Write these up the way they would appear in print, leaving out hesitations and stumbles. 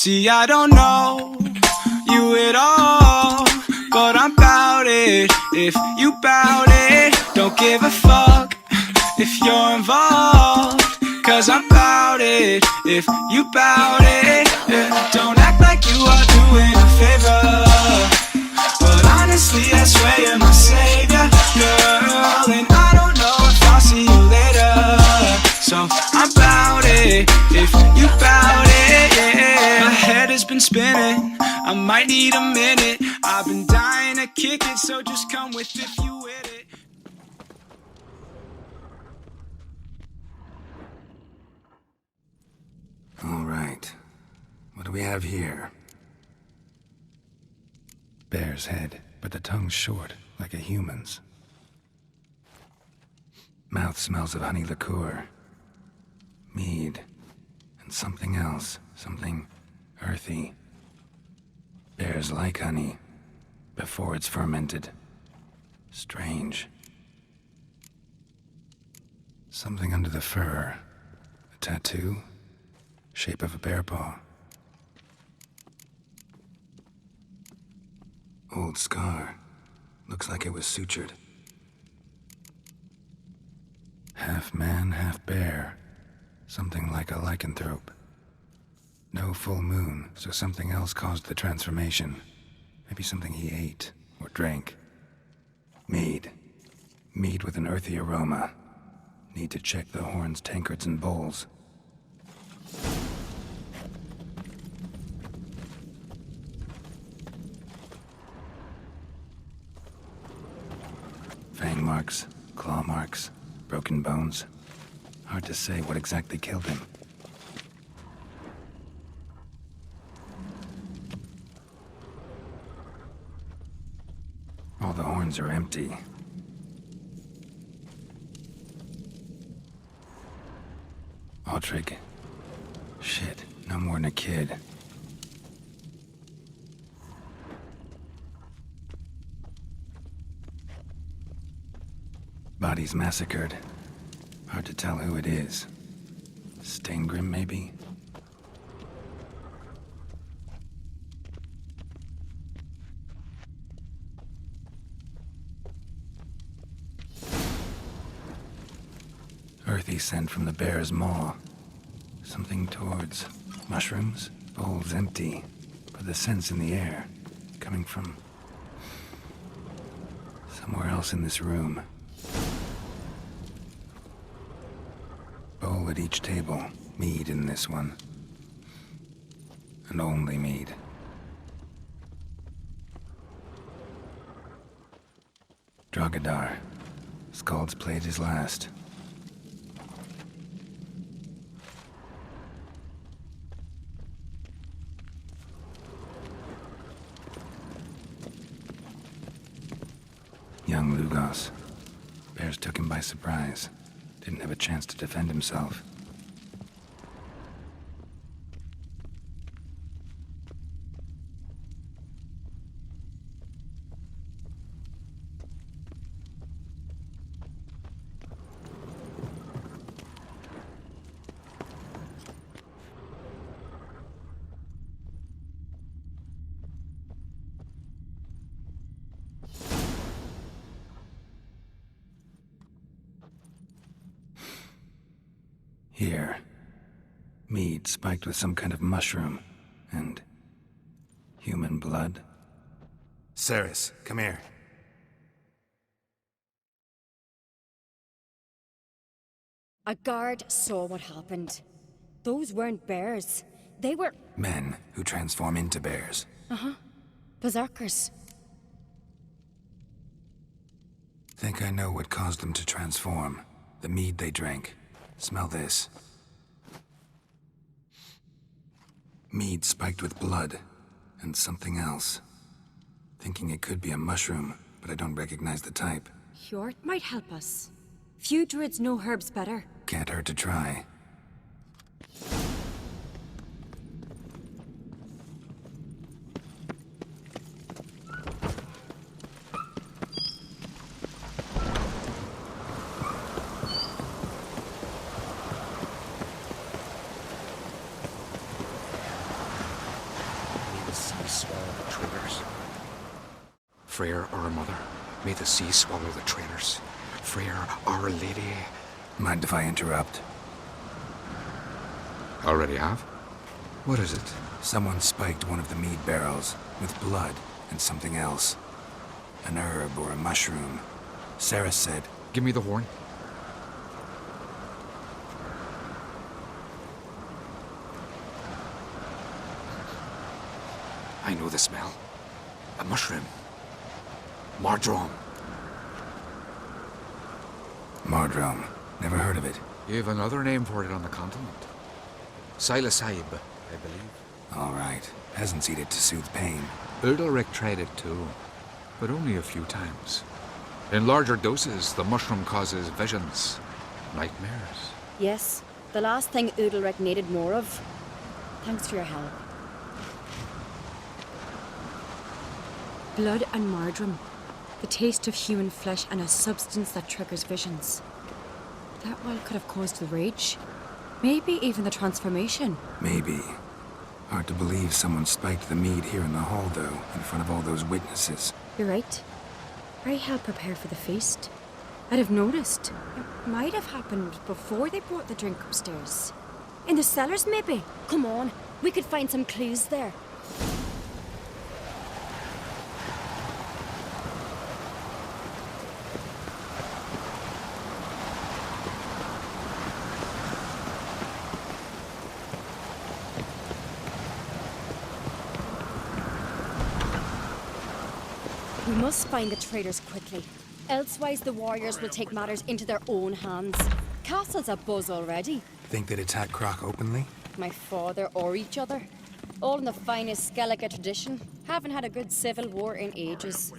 See, I don't know you at all, but I'm bout it if you bout it. Don't give a fuck if you're involved, cause I'm bout it if you bout it. Yeah. Don't act like you are doing a favor, but honestly I swear you're my savior, girl. And I don't know if I'll see you later, so I'm bout it if you bout it, yeah. My head has been spinning, I might need a minute. I've been dying to kick it, so just come with if you with it. All right, what do we have here? Bear's head, but the tongue's short, like a human's. Mouth smells of honey liqueur, mead, and something else, something earthy. Bears like honey, before it's fermented. Strange. Something under the fur. A tattoo? Shape of a bear paw. Old scar. Looks like it was sutured. Half man, half bear. Something like a lycanthrope. No full moon, so something else caused the transformation. Maybe something he ate or drank. Mead. Mead with an earthy aroma. Need to check the horns, tankards, and bowls. Fang marks, claw marks, broken bones. Hard to say what exactly killed him. All the horns are empty. Aldrich. Shit, no more than a kid. Bodies massacred. Hard to tell who it is. Staingrim, maybe? Earthy scent from the bear's maw. Something towards mushrooms? Bowl's empty, but the scent's in the air. Coming from somewhere else in this room. Bowl at each table. Mead in this one. And only mead. Drogadar. Skald's played his last. Young Lugos. Bears took him by surprise. Didn't have a chance to defend himself. Here. Mead spiked with some kind of mushroom. And human blood. Ceres, come here. A guard saw what happened. Those weren't bears. They were... Men who transform into bears. Uh-huh. Berserkers. Think I know what caused them to transform. The mead they drank. Smell this. Mead spiked with blood. And something else. Thinking it could be a mushroom, but I don't recognize the type. Hjort might help us. Few druids know herbs better. Can't hurt to try. Freyr, our mother. May the sea swallow the traitors. Freyr, our lady. Mind if I interrupt? Already have? What is it? Someone spiked one of the mead barrels with blood and something else. An herb or a mushroom. Sarah said... Give me the horn. I know the smell. A mushroom. Mardrome. Mardrome. Never heard of it. You've another name for it on the continent. Psilocybe, I believe. All right. Peasants eat it to soothe pain. Ulrich tried it too, but only a few times. In larger doses, the mushroom causes visions, nightmares. Yes, the last thing Udalric needed more of. Thanks for your help. Blood and Mardrome. The taste of human flesh and a substance that triggers visions. That well could have caused the rage. Maybe even the transformation. Maybe. Hard to believe someone spiked the mead here in the hall, though, in front of all those witnesses. You're right. I helped prepare for the feast. I'd have noticed. It might have happened before they brought the drink upstairs. In the cellars, maybe? Come on, we could find some clues there. We must find the traitors quickly. Elsewise, the warriors will take matters into their own hands. Castle's abuzz already. Think they'd attack Croc openly? My father or each other. All in the finest Skellige tradition. Haven't had a good civil war in ages.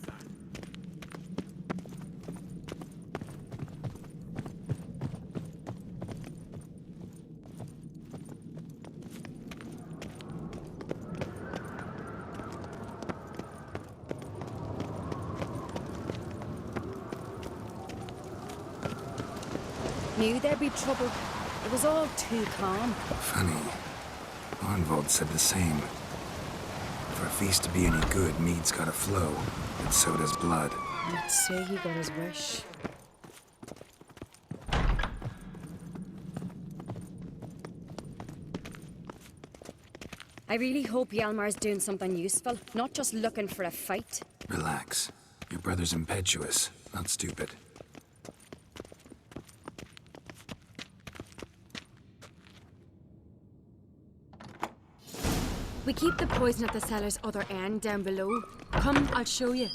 Knew there'd be trouble. It was all too calm. Funny. Arnvold said the same. For a feast to be any good, mead's gotta flow, and so does blood. I'd say he got his wish. I really hope Hjalmar's doing something useful, not just looking for a fight. Relax. Your brother's impetuous, not stupid. We keep the poison at the cellar's other end, down below. Come, I'll show you.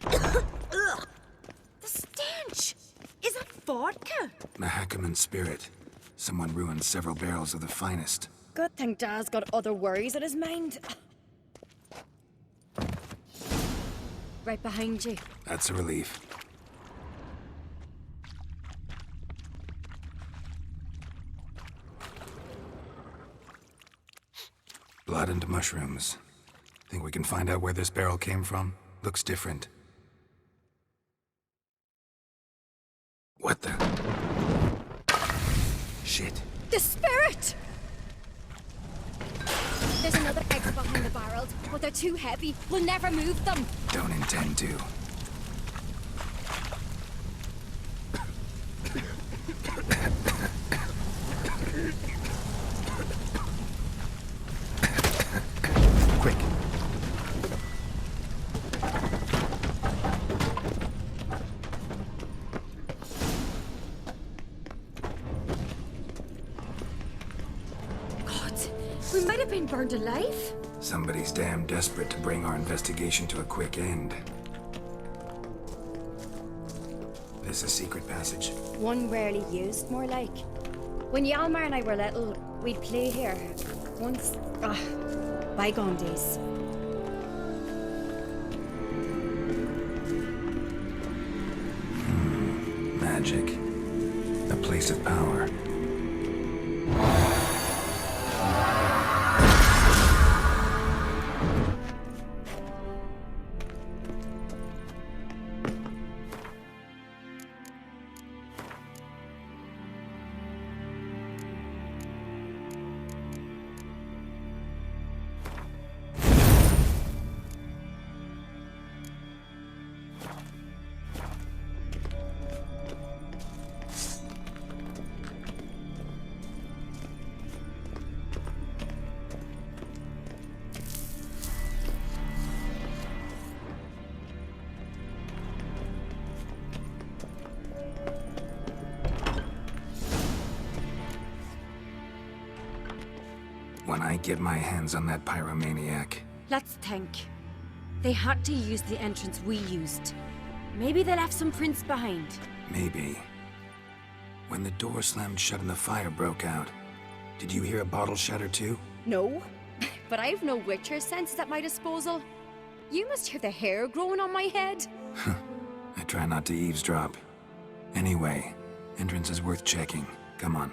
The stench! Is that vodka? Mahakaman spirit. Someone ruined several barrels of the finest. Good thing Dad's got other worries on his mind. Right behind you. That's a relief. Blood and mushrooms. Think we can find out where this barrel came from? Looks different. What the? Shit. The spirit! There's another exit behind the barrels, but they're too heavy. We'll never move them. Don't intend to. Quick. God, we might have been burned alive. Somebody's damn desperate to bring our investigation to a quick end. This a secret passage? One rarely used, more like. When Hjalmar and I were little, we'd play here. Once, bygone days. Magic. A place of power. might get my hands on that pyromaniac. Let's think. They had to use the entrance we used. Maybe they left some prints behind. Maybe. When the door slammed shut and the fire broke out, did you hear a bottle shatter too? No, but I've no Witcher senses at my disposal. You must hear the hair growing on my head. I try not to eavesdrop. Anyway, entrance is worth checking. Come on.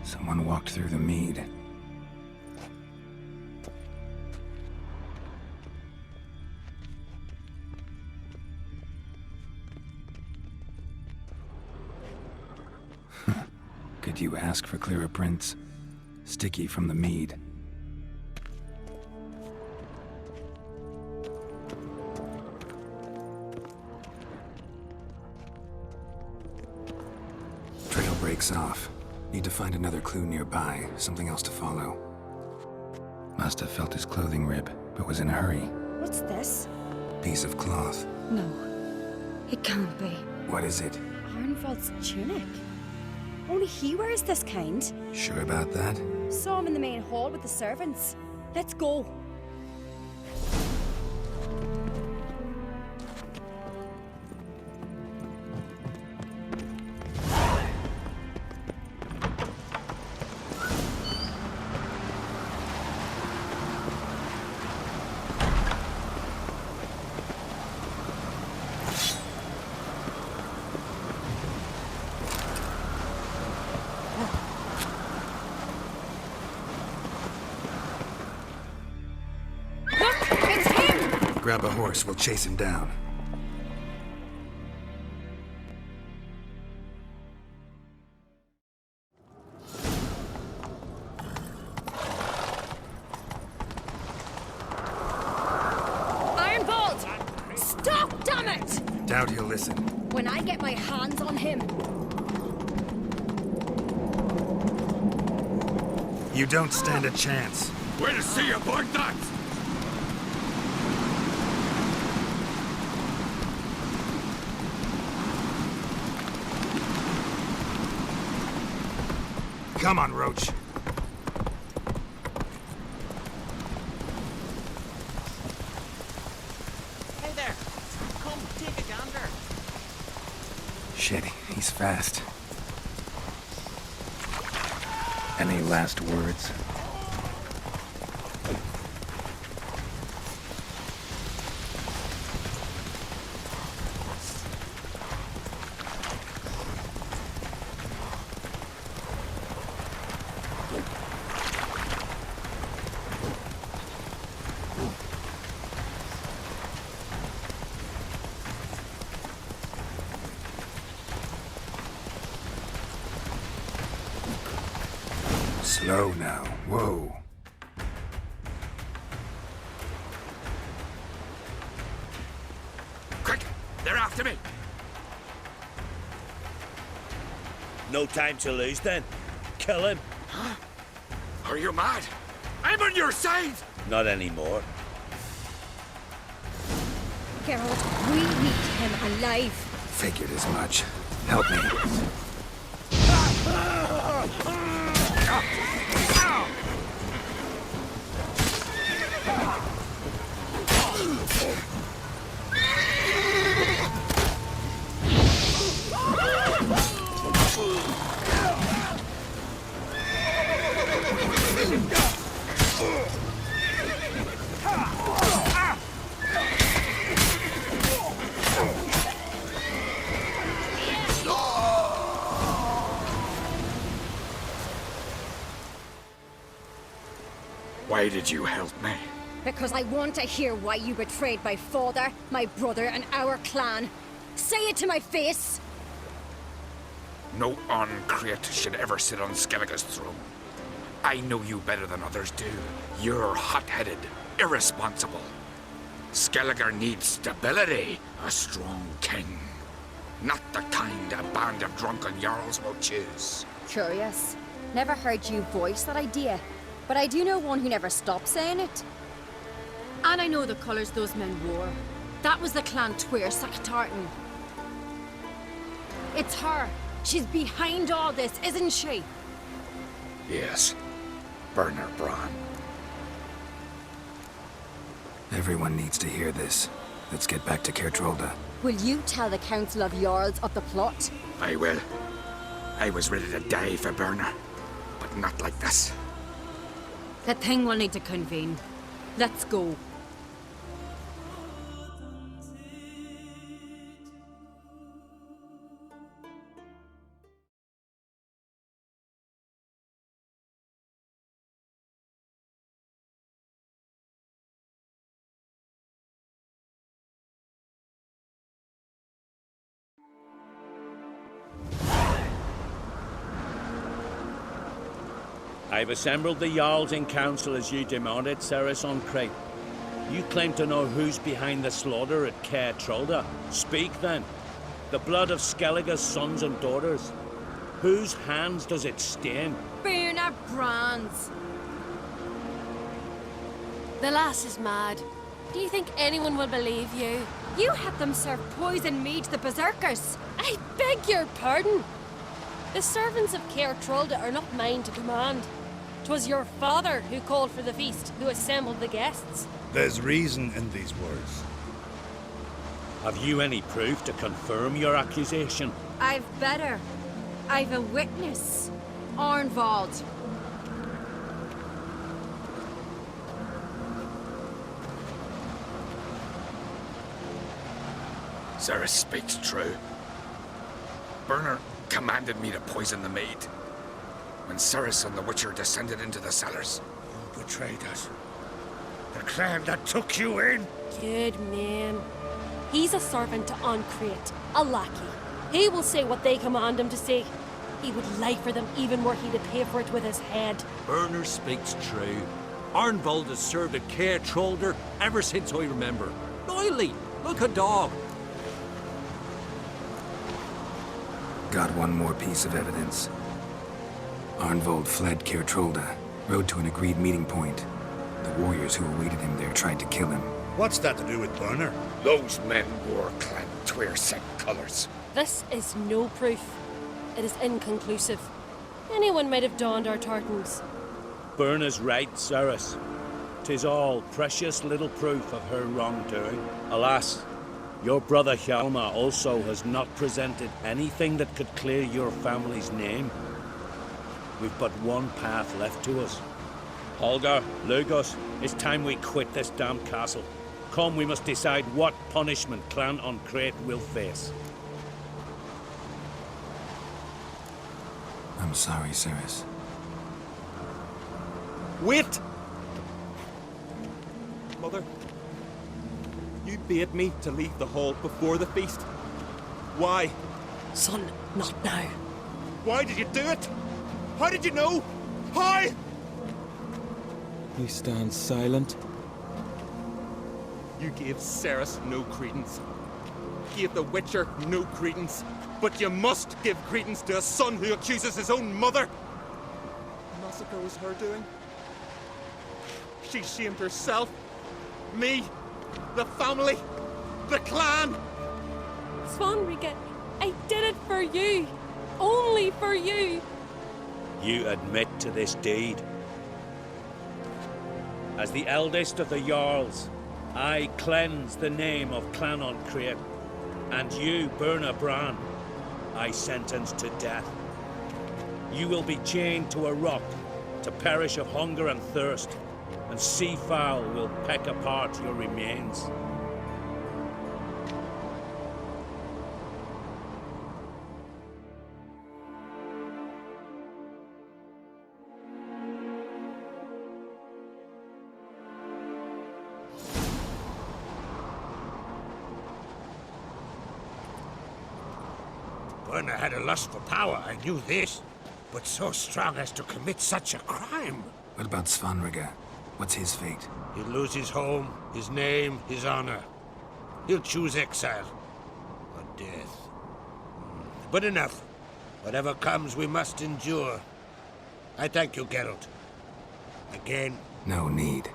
Someone walked through the mead. Could you ask for clearer prints? Sticky from the mead. Trail breaks off. Need to find another clue nearby, something else to follow. Must have felt his clothing rip, but was in a hurry. What's this? Piece of cloth. No, it can't be. What is it? Arnvald's tunic. Only he wears this kind. Sure about that? Saw him in the main hall with the servants. Let's go. Grab a horse, we'll chase him down. Arnvald! Stop, damn it! Doubt he'll listen. When I get my hands on him. You don't stand a chance. Way to see you, boy, that! Come on, Roach. Hey there! Come, take a gander. Shit, he's fast. Any last words? Slow now. Whoa. Quick! They're after me! No time to lose then. Kill him. Are you mad? I'm on your side! Not anymore. Geralt, we need him alive. Figured as much. Help me. Why did you help me? Because I want to hear why you betrayed my father, my brother, and our clan. Say it to my face! No Uncreate should ever sit on Skellige's throne. I know you better than others do. You're hot-headed, irresponsible. Skellige needs stability, a strong king. Not the kind a band of drunken jarls will choose. Curious. Never heard you voice that idea, but I do know one who never stopped saying it. And I know the colours those men wore. That was the clan Tweer Tartan. It's her. She's behind all this, isn't she? Yes. Burner Bran. Everyone needs to hear this. Let's get back to Kertrolda. Will you tell the Council of Jarls of the plot? I will. I was ready to die for Burner, but not like this. The thing will need to convene. Let's go. I've assembled the Jarls in council as you demanded, Ceres on Crate. You claim to know who's behind the slaughter at Caer Trolda. Speak then. The blood of Skellige's sons and daughters. Whose hands does it stain? Burner Bran's. The lass is mad. Do you think anyone will believe you? You had them serve poison mead to the berserkers. I beg your pardon. The servants of Caer Trolda are not mine to command. 'Twas your father who called for the feast, who assembled the guests. There's reason in these words. Have you any proof to confirm your accusation? I've better. I've a witness. Arnvald. Ceres speaks true. Burner commanded me to poison the maid. When Ceres and the Witcher descended into the cellars. You betrayed us. The clan that took you in. Good man. He's a servant to Uncreate, a lackey. He will say what they command him to say. He would lie for them even were he to pay for it with his head. Burner speaks true. Arnvald has served at Caer Trolder ever since I remember. Loyally, like a dog. Got one more piece of evidence. Arnvald fled Kertrolda, rode to an agreed meeting point. The warriors who awaited him there tried to kill him. What's that to do with Burner? Those men wore clan Tweer colours. This is no proof. It is inconclusive. Anyone might have donned our tartans. Burner's right, Ceres. 'Tis all precious little proof of her wrongdoing. Alas, your brother Hjalmar also has not presented anything that could clear your family's name. We've but one path left to us. Holger, Lugos, it's time we quit this damn castle. Come, we must decide what punishment Clan Uncreate will face. I'm sorry, Ceres. Wait! Mother, you bade me to leave the hall before the feast. Why? Son, not now. Why did you do it? How did you know? How? You stand silent. You gave Ceres no credence. Gave the Witcher no credence. But you must give credence to a son who accuses his own mother. The massacre was her doing. She shamed herself, me, the family, the clan. Svanrige, I did it for you. Only for you. You admit to this deed. As the eldest of the Jarls, I cleanse the name of Clan Uncreate, and you, Burner Bran, I sentence to death. You will be chained to a rock to perish of hunger and thirst, and sea fowl will peck apart your remains. Werner had a lust for power, I knew this. But so strong as to commit such a crime. What about Svanrige? What's his fate? He'll lose his home, his name, his honor. He'll choose exile. Or death. But enough. Whatever comes, we must endure. I thank you, Geralt. Again. No need.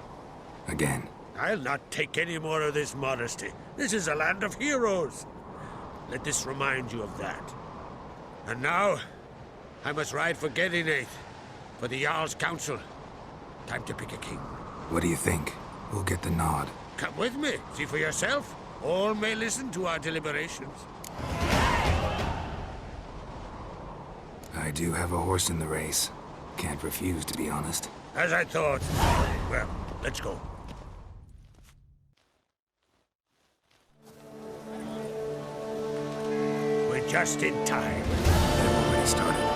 Again. I'll not take any more of this modesty. This is a land of heroes. Let this remind you of that. And now, I must ride for Gedinath, for the Jarl's council. Time to pick a king. What do you think? Who'll get the nod? Come with me, see for yourself. All may listen to our deliberations. I do have a horse in the race. Can't refuse, to be honest. As I thought. Well, let's go. We're just in time. They've already started.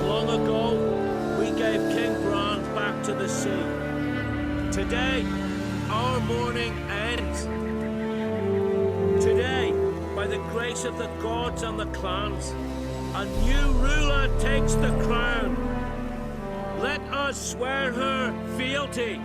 Long ago, we gave King Brand back to the sea. Today, our mourning ends. Today, by the grace of the gods and the clans, a new ruler takes the crown. Let us swear her fealty.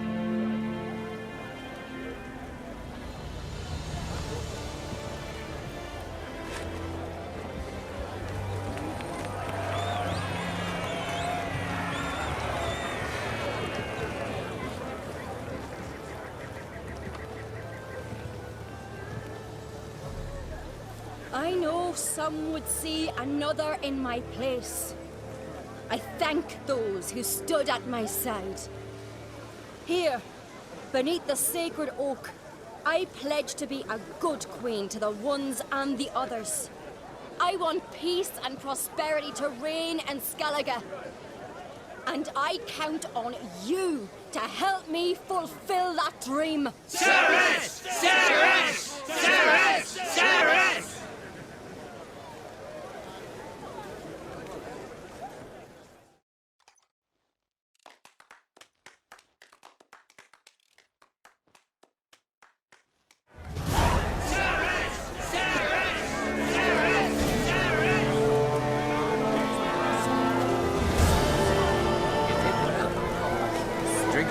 I know some would see another in my place. I thank those who stood at my side. Here, beneath the sacred oak, I pledge to be a good queen to the ones and the others. I want peace and prosperity to reign in Skellige. And I count on you to help me fulfill that dream. Ceres! Ceres! Ceres! Ceres!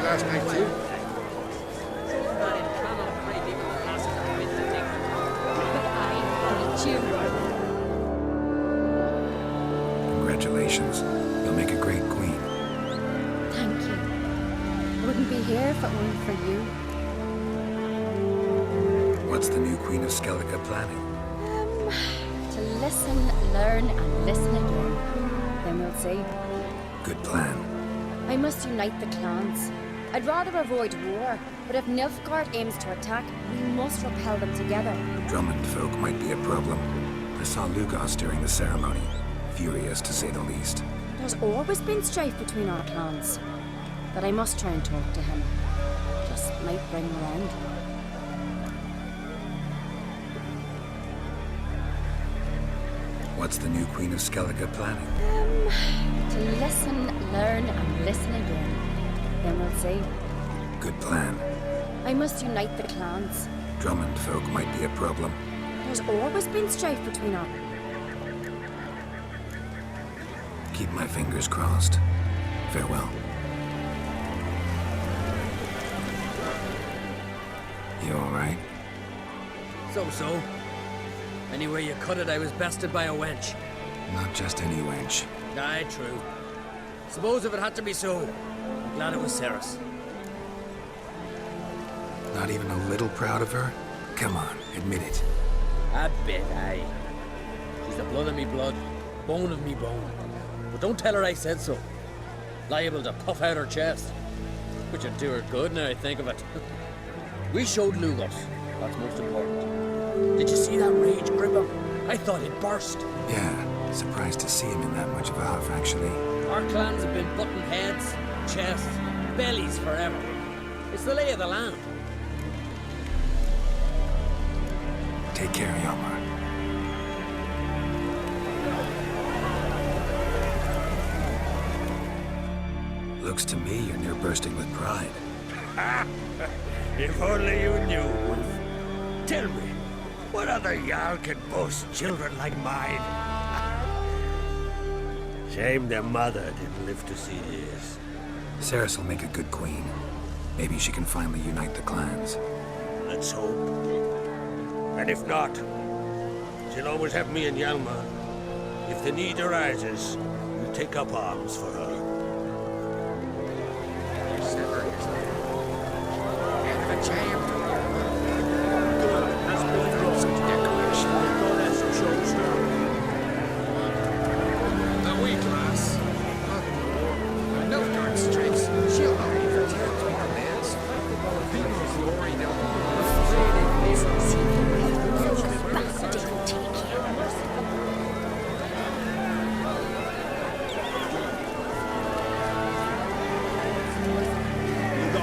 Last night too? Congratulations. You'll make a great queen. Thank you. I wouldn't be here if it weren't for you. What's the new Queen of Skellige planning? To listen, learn, and listen again. Then we'll see. Good plan. I must unite the clans. I'd rather avoid war, but if Nilfgaard aims to attack, we must repel them together. Drummond folk might be a problem. I saw Lugos during the ceremony. Furious, to say the least. There's always been strife between our clans. But I must try and talk to him. Just might bring him around. What's the new Queen of Skellige planning? To listen, learn, and listen again. Then we'll see. Good plan. I must unite the clans. Drummond folk might be a problem. There's always been strife between our... Keep my fingers crossed. Farewell. You alright? So. Anyway you cut it, I was bested by a wench. Not just any wench. Aye, true. Suppose if it had to be so, I'm glad it was Ceres. Not even a little proud of her? Come on, admit it. A bit, aye. She's the blood of me blood, bone of me bone. But don't tell her I said so. Liable to puff out her chest. Which would do her good now I think of it. We showed Lugos. That's most important. Did you see that rage grip him? I thought he'd burst. Yeah, surprised to see him in that much of a huff, actually. Our clans have been butting heads, chests, bellies forever. It's the lay of the land. Take care, Yomar. Looks to me you're near bursting with pride. If only you knew, Wolf. Tell me, what other Jarl can boast children like mine? Shame their mother didn't live to see this. Ceres will make a good queen. Maybe she can finally unite the clans. Let's hope. And if not, she'll always have me and Hjalmar. If the need arises, we'll take up arms for her.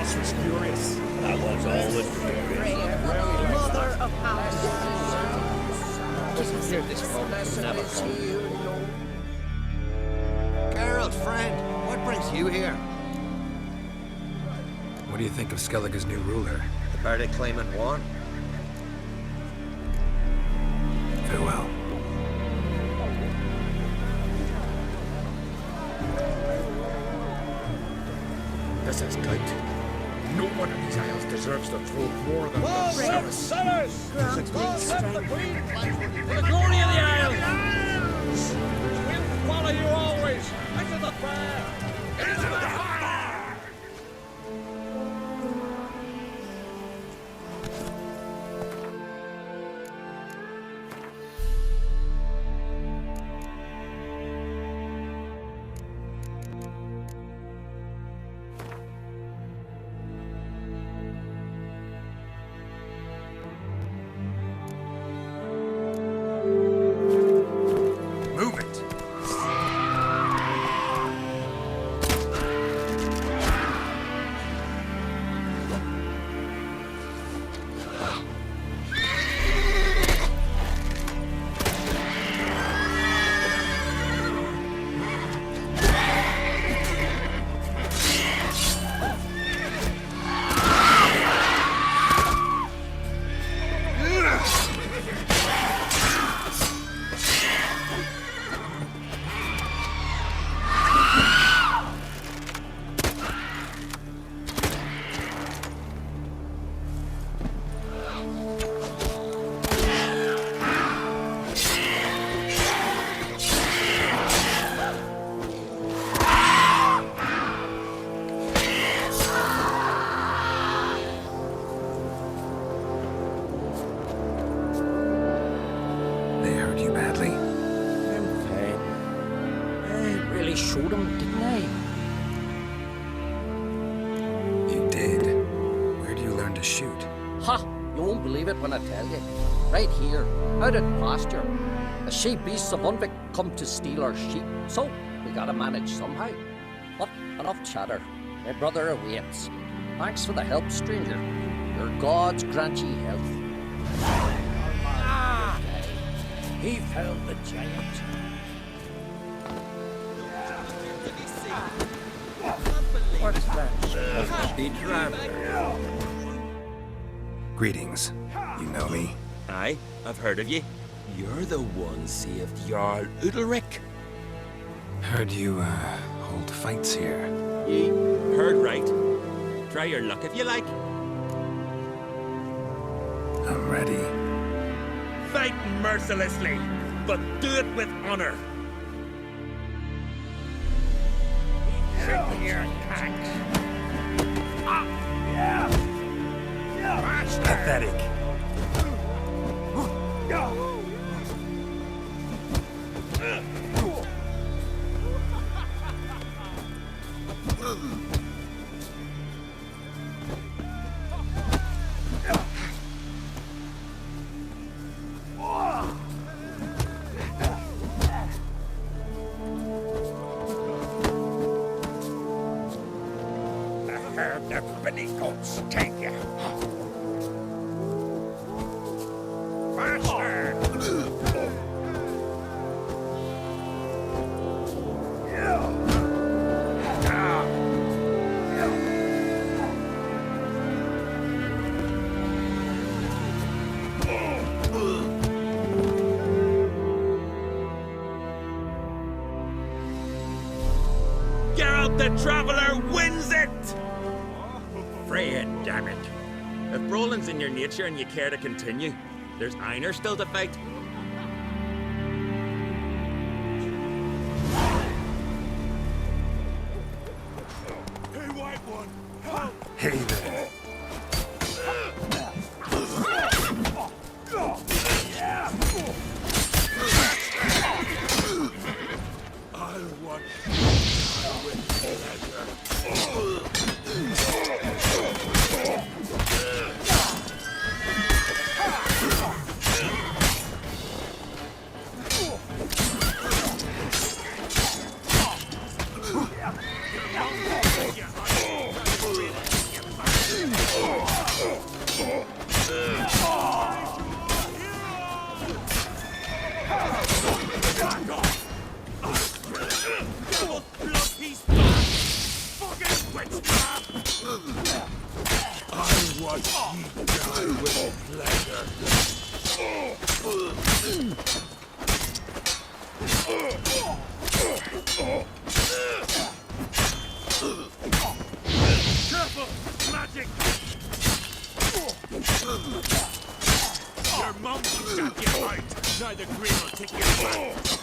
Was furious. I was always furious. Mother of ours. Hear this moment never come. Geralt, friend, what brings you here? What do you think of Skellige's new ruler? The verdict claimant won. Farewell. This is good. No one in these isles deserves the throne more than themselves. Sellers! The Queen! For the glory of the Isles! We'll follow you always! Into the fire! Into the fire! Showed him, didn't I? You did. Where do you learn to shoot? Ha! You won't believe it when I tell you. Right here, out at pasture. The she beasts of Unvik come to steal our sheep, so we gotta manage somehow. But enough chatter. My brother awaits. Thanks for the help, stranger. Your gods grant ye health. Ah! He found the giant. What's that? The traveler. Greetings. You know me? Aye, I've heard of ye. You're the one saved Jarl Udalric. Heard you, hold fights here. Ye heard right. Try your luck if you like. I'm ready. Fight mercilessly, but do it with honor. Your thanks. Pathetic. The pretty goats take you. Faster! The traveler wins it! Freya, damn it. If brawling's in your nature and you care to continue, there's Einar still to fight. Hey, White One! Hey there. I'll watch Your mum got you out. Now the green will take you back.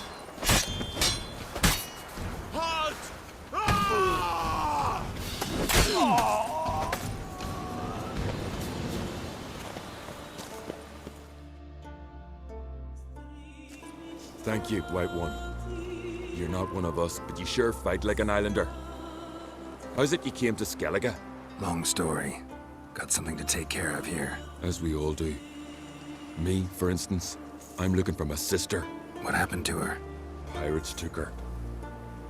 Halt! Ah! Thank you, White One. You're not one of us, but you sure fight like an islander. How's it you came to Skellige? Long story. Got something to take care of here. As we all do. Me, for instance, I'm looking for my sister. What happened to her? Pirates took her.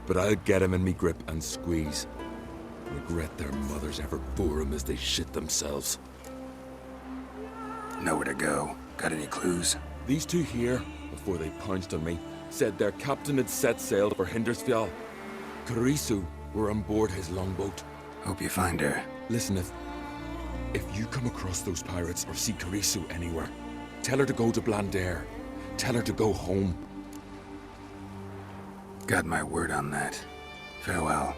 But I'll get him in me grip and squeeze. Regret their mothers ever bore him as they shit themselves. Nowhere to go. Got any clues? These two here, before they pounced on me, said their captain had set sail for Hindersfjall. Karisu were on board his longboat. Hope you find her. Listen, if you come across those pirates or see Karisu anywhere, tell her to go to Blandair. Tell her to go home. Got my word on that. Farewell.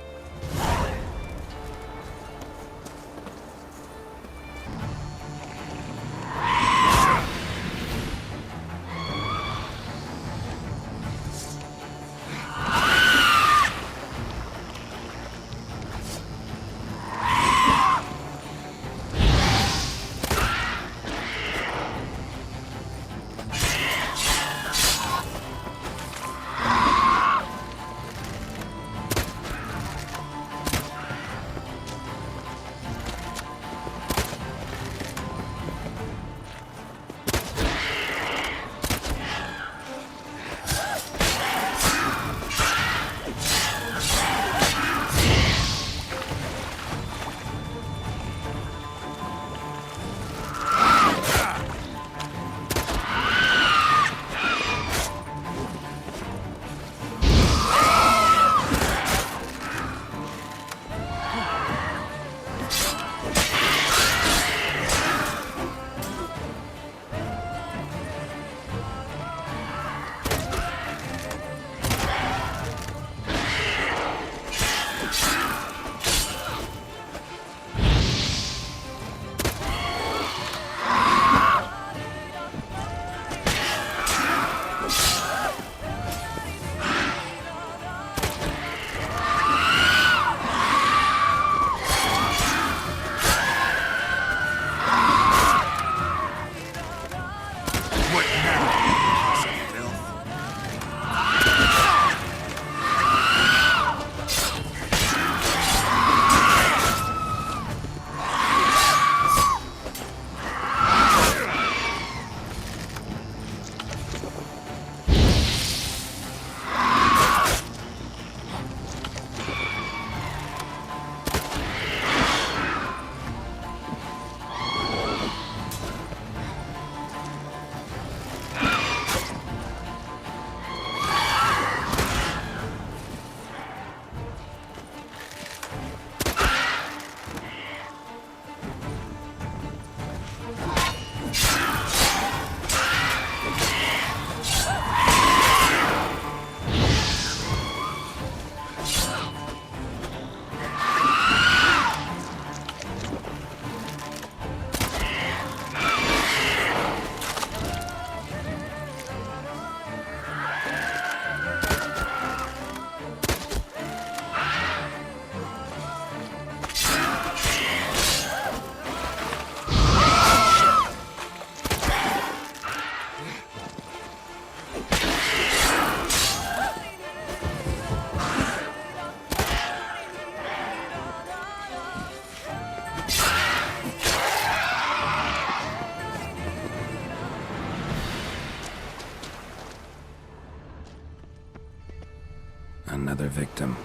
Another victim.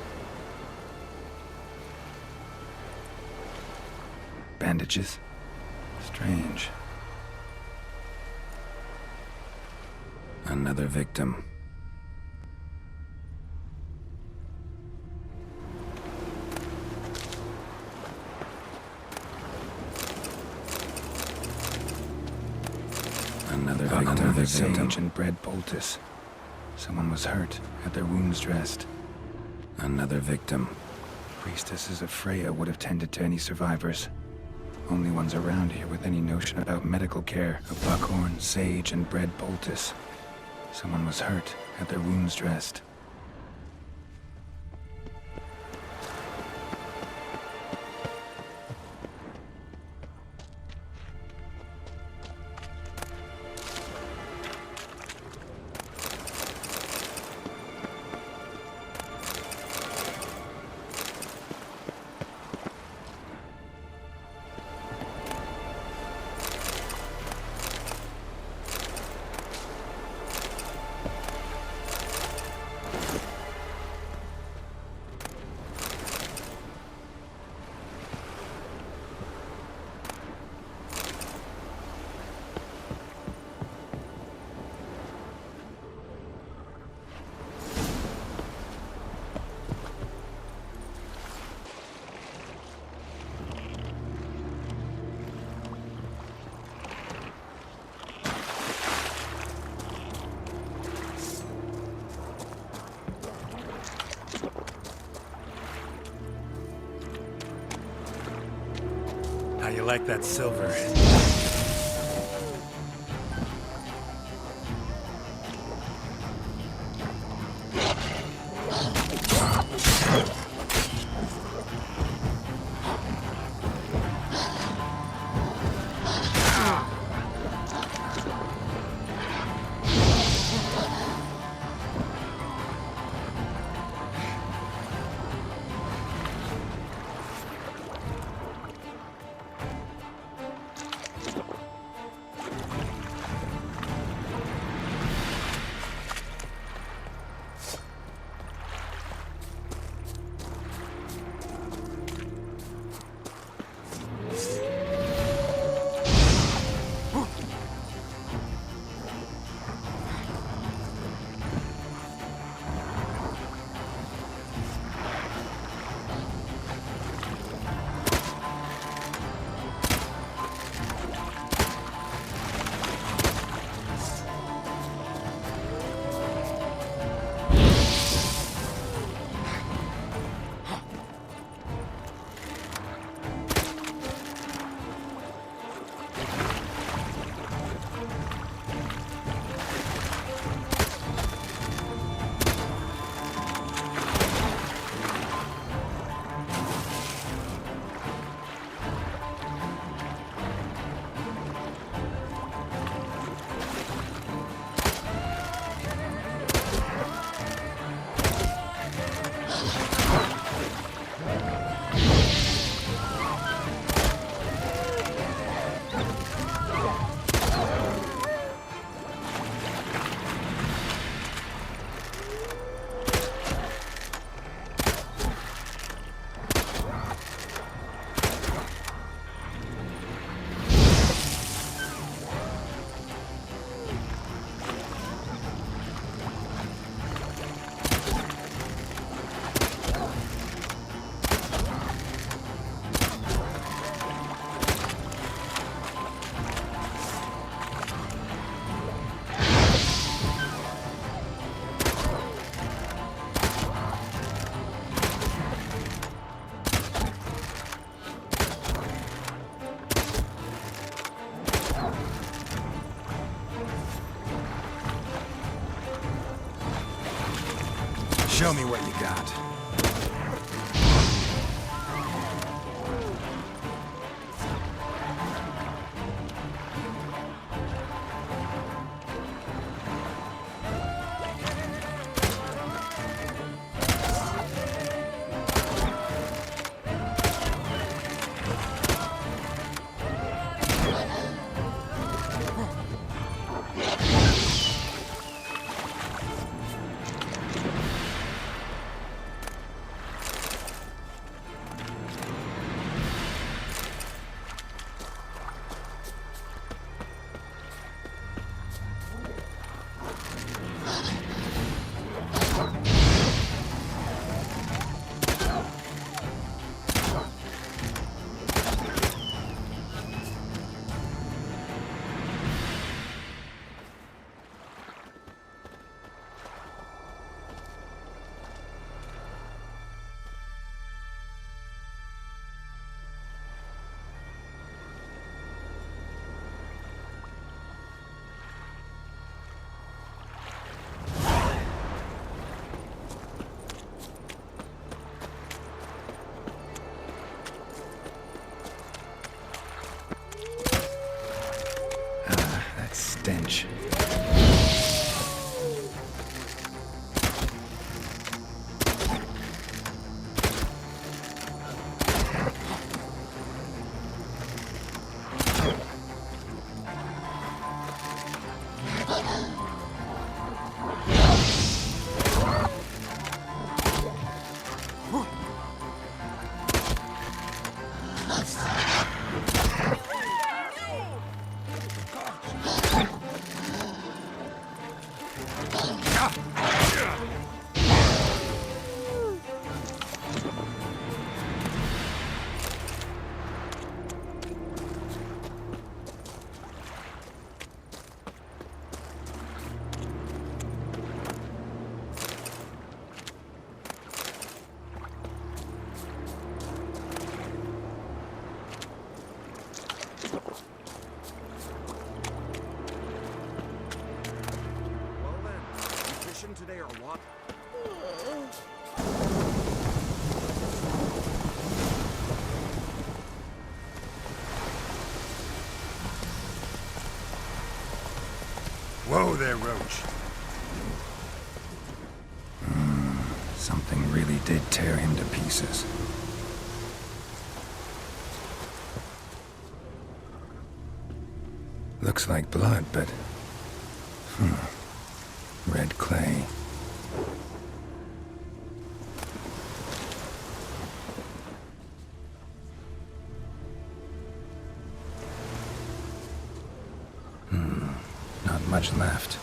Bandages? Strange. Another victim. Another victim. Sage and bread poultice. Someone was hurt, had their wounds dressed. Another victim. Priestesses of Freya would have tended to any survivors. Only ones around here with any notion about medical care of buckhorn, sage, and bread poultice. Someone was hurt, had their wounds dressed. How you like that silver? Show me what you got. Today or what? Whoa there, Roach. Something really did tear him to pieces. Looks like blood, but... red clay. Not much left.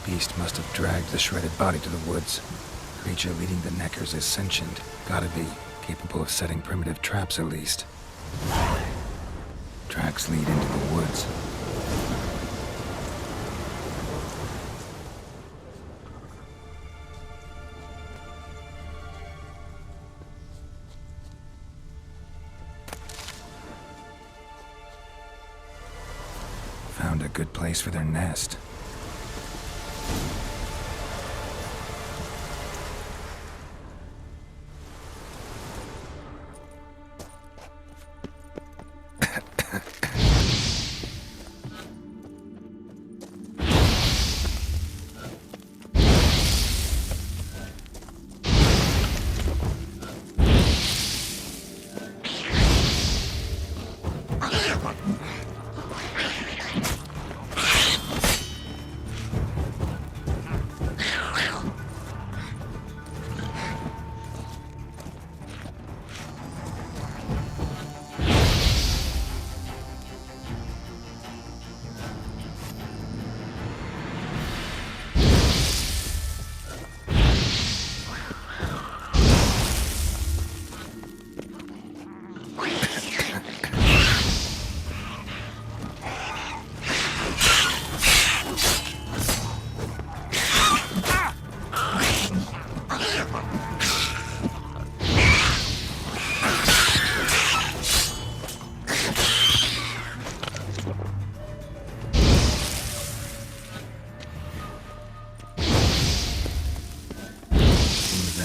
Beast must have dragged the shredded body to the woods. Creature leading the Neckers is sentient. Gotta be. Capable of setting primitive traps at least. Tracks lead into the woods. Found a good place for their nest.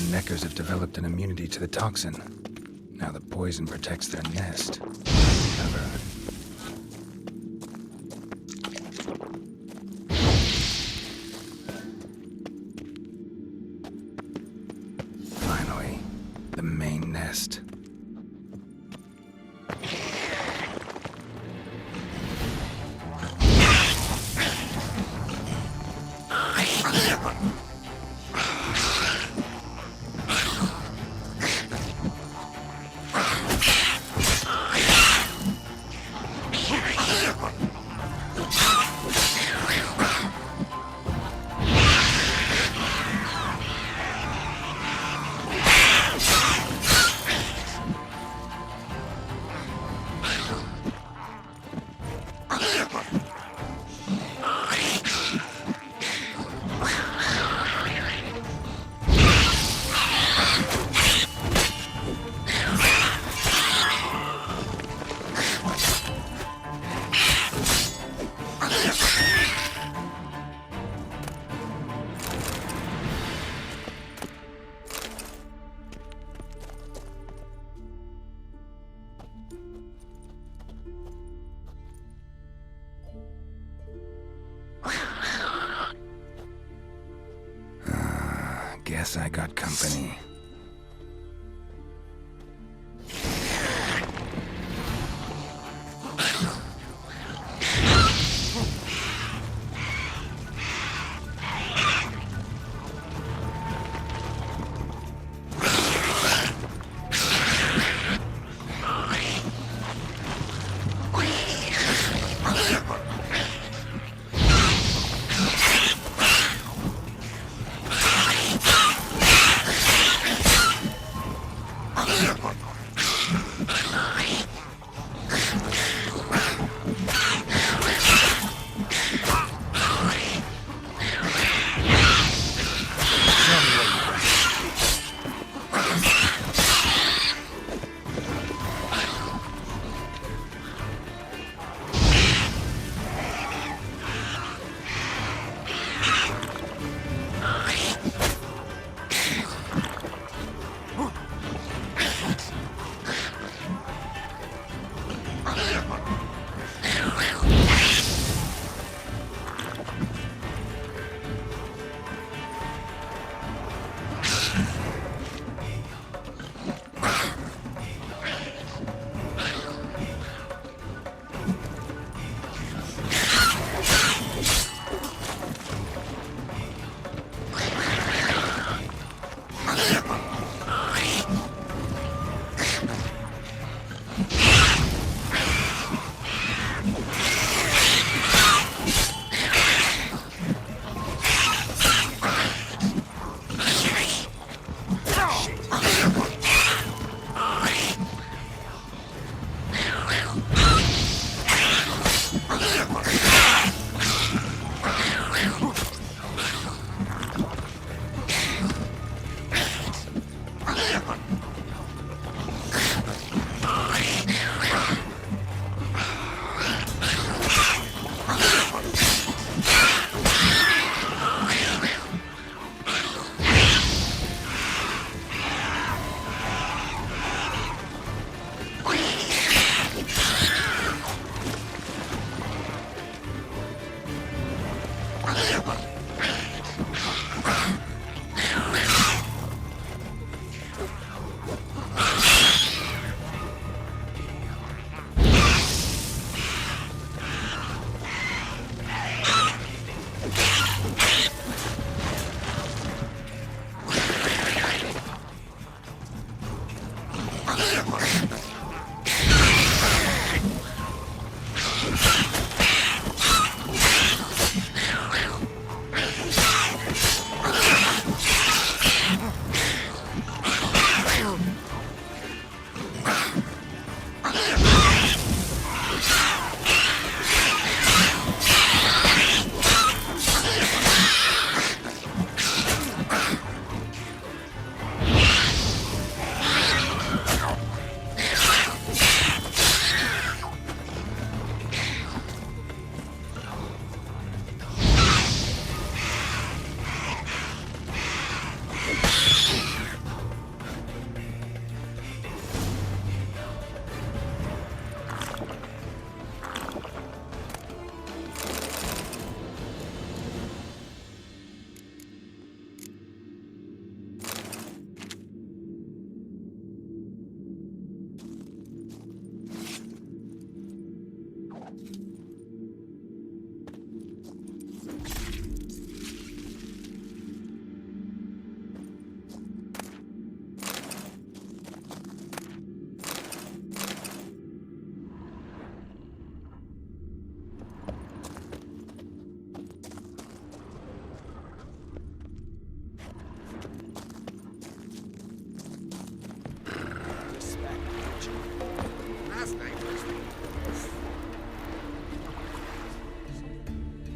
Neckers have developed an immunity to the toxin. Now the poison protects their nest. Clever. Finally, the main nest. Guess I got company.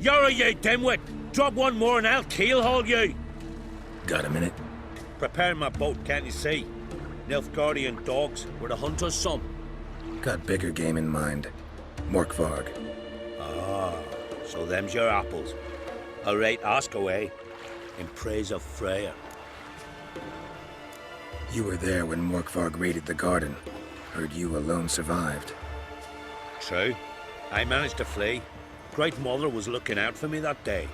You're a ye dimwit! Drop one more and I'll keelhaul you! Got a minute? Prepare my boat, can't you see? Nilfgaardian dogs were the hunter's son. Got bigger game in mind. Morkvarg. Ah, so them's your apples. All right, ask away. In praise of Freya. You were there when Morkvarg raided the garden. Heard you alone survived. True. I managed to flee. Great Mother was looking out for me that day.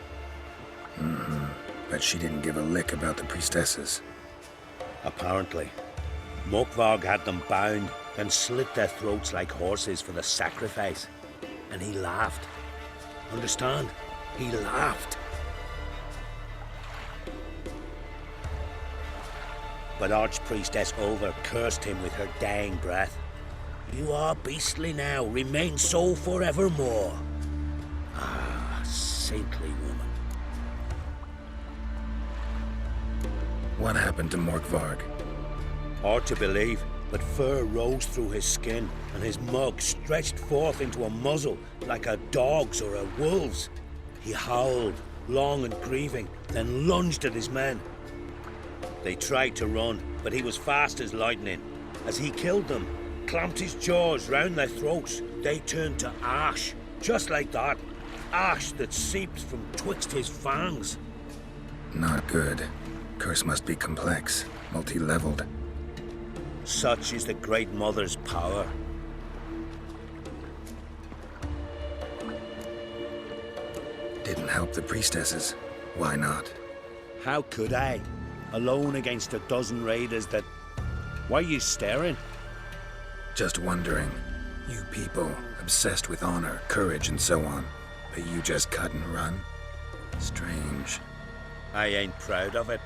But she didn't give a lick about the priestesses. Apparently. Morkvarg had them bound, then slit their throats like horses for the sacrifice. And he laughed. Understand? He laughed. But Archpriestess Over cursed him with her dying breath. You are beastly now, remain so forevermore. Ah, saintly woman. What happened to Morkvarg? Hard to believe. but fur rose through his skin, and his mug stretched forth into a muzzle like a dog's or a wolf's. He howled, long and grieving, then lunged at his men. They tried to run, but he was fast as lightning. As he killed them, clamped his jaws round their throats, they turned to ash, just like that. Ash that seeped from twixt his fangs. Not good. Curse must be complex, multi-leveled. Such is the Great Mother's power. Didn't help the priestesses. Why not? How could I? Alone against a dozen raiders that... Why are you staring? Just wondering. You people, obsessed with honor, courage, and so on. But you just cut and run? Strange. I ain't proud of it.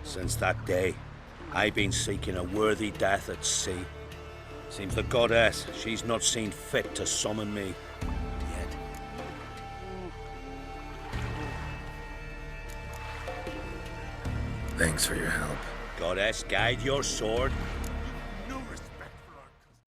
Since that day, I've been seeking a worthy death at sea. Seems the goddess, she's not seen fit to summon me yet. Thanks for your help. Goddess, guide your sword.